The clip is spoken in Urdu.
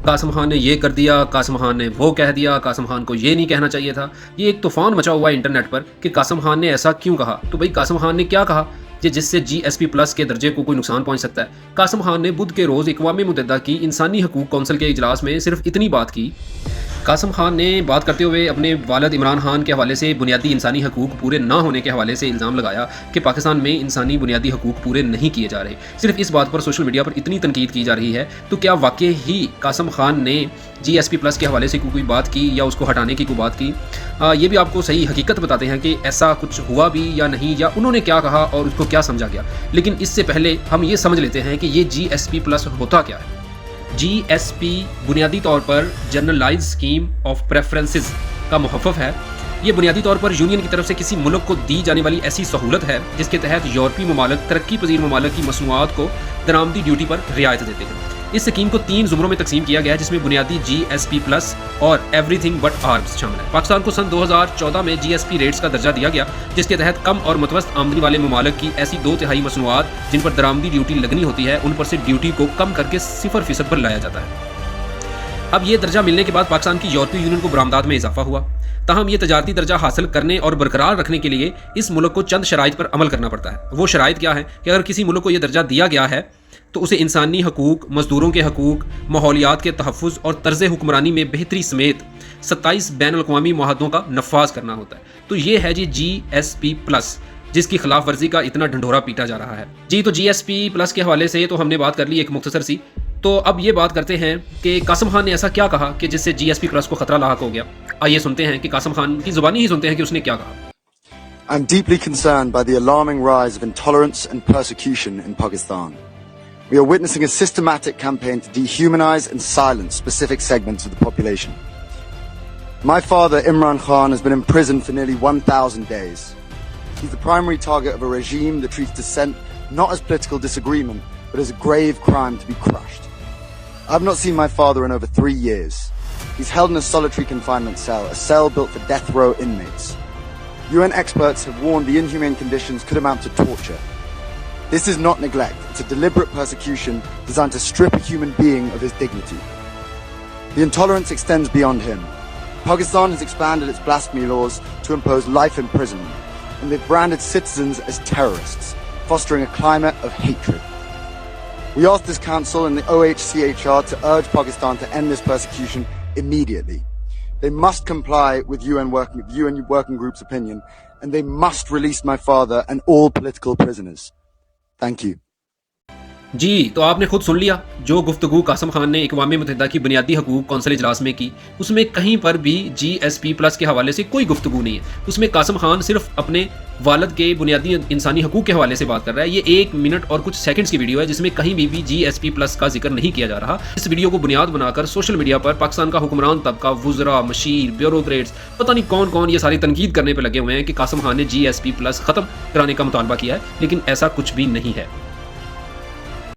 قاسم خان نے یہ کر دیا، قاسم خان نے وہ کہہ دیا، قاسم خان کو یہ نہیں کہنا چاہیے تھا. یہ ایک طوفان مچا ہوا ہے انٹرنیٹ پر کہ قاسم خان نے ایسا کیوں کہا. تو بھائی قاسم خان نے کیا کہا جس سے جی ایس پی پلس کے درجے کو کوئی نقصان پہنچ سکتا ہے؟ قاسم خان نے بدھ کے روز اقوام متحدہ کی انسانی حقوق کونسل کے اجلاس میں صرف اتنی بات کی. قاسم خان نے بات کرتے ہوئے اپنے والد عمران خان کے حوالے سے بنیادی انسانی حقوق پورے نہ ہونے کے حوالے سے الزام لگایا کہ پاکستان میں انسانی بنیادی حقوق پورے نہیں کیے جا رہے. صرف اس بات پر سوشل میڈیا پر اتنی تنقید کی جا رہی ہے. تو کیا واقعی ہی قاسم خان نے جی ایس پی پلس کے حوالے سے کوئی بات کی یا اس کو ہٹانے کی کوئی بات کی؟ یہ بھی آپ کو صحیح حقیقت بتاتے ہیں کہ ایسا کچھ ہوا بھی یا نہیں، یا انہوں نے کیا کہا اور اس کو کیا سمجھا گیا. لیکن اس سے پہلے ہم یہ سمجھ لیتے ہیں کہ یہ جی ایس پی پلس ہوتا کیا ہے. جی ایس پی بنیادی طور پر جنرلائز اسکیم آف پریفرنسز کا محفف ہے. یہ بنیادی طور پر یونین کی طرف سے کسی ملک کو دی جانے والی ایسی سہولت ہے جس کے تحت یورپی ممالک ترقی پذیر ممالک کی مصنوعات کو درآمدی ڈیوٹی پر رعایت دیتے ہیں. اس اسکیم کو 3 زمروں میں تقسیم کیا گیا ہے جس میں بنیادی جی ایس پی پلس اور ایوری تھنگ بٹ آرمز شامل ہے. پاکستان کو سن 2014 میں جی ایس پی ریٹس کا درجہ دیا گیا جس کے تحت کم اور متوسط آمدنی والے ممالک کی ایسی 2/3 مصنوعات جن پر درآمدی ڈیوٹی لگنی ہوتی ہے ان پر سے ڈیوٹی کو کم کر کے 0% پر لایا جاتا ہے. اب یہ درجہ ملنے کے بعد پاکستان کی یورپی یونین کو برآمدات میں اضافہ ہوا. تاہم یہ تجارتی درجہ حاصل کرنے اور برقرار رکھنے کے لیے اس ملک کو چند شرائط پر عمل کرنا پڑتا ہے. وہ شرائط کیا ہیں کہ اگر کسی ملک کو یہ درجہ دیا گیا ہے تو اسے انسانی حقوق، مزدوروں کے حقوق، ماحولیات کے تحفظ اور طرز حکمرانی میں بہتری سمیت 27 بین الاقوامی معاہدوں کا نفاذ کرنا ہوتا ہے. تو یہ ہے جی ایس پی پلس جس کی خلاف ورزی کا اتنا ڈھنڈورا پیٹا جا رہا ہے. تو جی ایس پی پلس کے حوالے سے تو ہم نے بات کر لی ایک مختصر سی. تو اب یہ بات کرتے ہیں کہ قاسم خان نے ایسا کیا کہا کہ جس سے جی ایس پی پلس کو خطرہ لاحق ہو گیا. آئیے سنتے ہیں کہ قاسم خان کی زبانی ہی سنتے ہیں کہ اس نے کیا کہا. I'm deeply concerned by the alarming rise of intolerance and persecution in Pakistan. We are witnessing a systematic campaign to dehumanize and silence specific segments of the population. My father, Imran Khan, has been in prison for nearly 1,000 days. He's the primary target of a regime that treats dissent not as political disagreement, but as a grave crime to be crushed. I've not seen my father in over 3 years. He's held in a solitary confinement cell, a cell built for death row inmates. UN experts have warned the inhumane conditions could amount to torture. This is not neglect, it's a deliberate persecution designed to strip a human being of his dignity. The intolerance extends beyond him. Pakistan has expanded its blasphemy laws to impose life imprisonment, and they've branded citizens as terrorists, fostering a climate of hatred. We ask this council and the OHCHR to urge Pakistan to end this persecution immediately. They must comply with UN working group's opinion, and they must release my father and all political prisoners. Thank you. جی تو آپ نے خود سن لیا جو گفتگو قاسم خان نے اقوام متحدہ کی بنیادی حقوق کونسل اجلاس میں کی. اس میں کہیں پر بھی جی ایس پی پلس کے حوالے سے کوئی گفتگو نہیں ہے. اس میں قاسم خان صرف اپنے والد کے بنیادی انسانی حقوق کے حوالے سے بات کر رہا ہے. یہ 1 منٹ اور کچھ سیکنڈز کی ویڈیو ہے جس میں کہیں بھی جی ایس پی پلس کا ذکر نہیں کیا جا رہا. اس ویڈیو کو بنیاد بنا کر سوشل میڈیا پر پاکستان کا حکمران طبقہ، وزراء، مشیر، بیوروکریٹس، پتہ نہیں کون کون یہ ساری تنقید کرنے پہ لگے ہوئے ہیں کہ قاسم خان نے جی ایس پی پلس ختم کرانے کا مطالبہ کیا ہے. لیکن ایسا کچھ بھی نہیں ہے.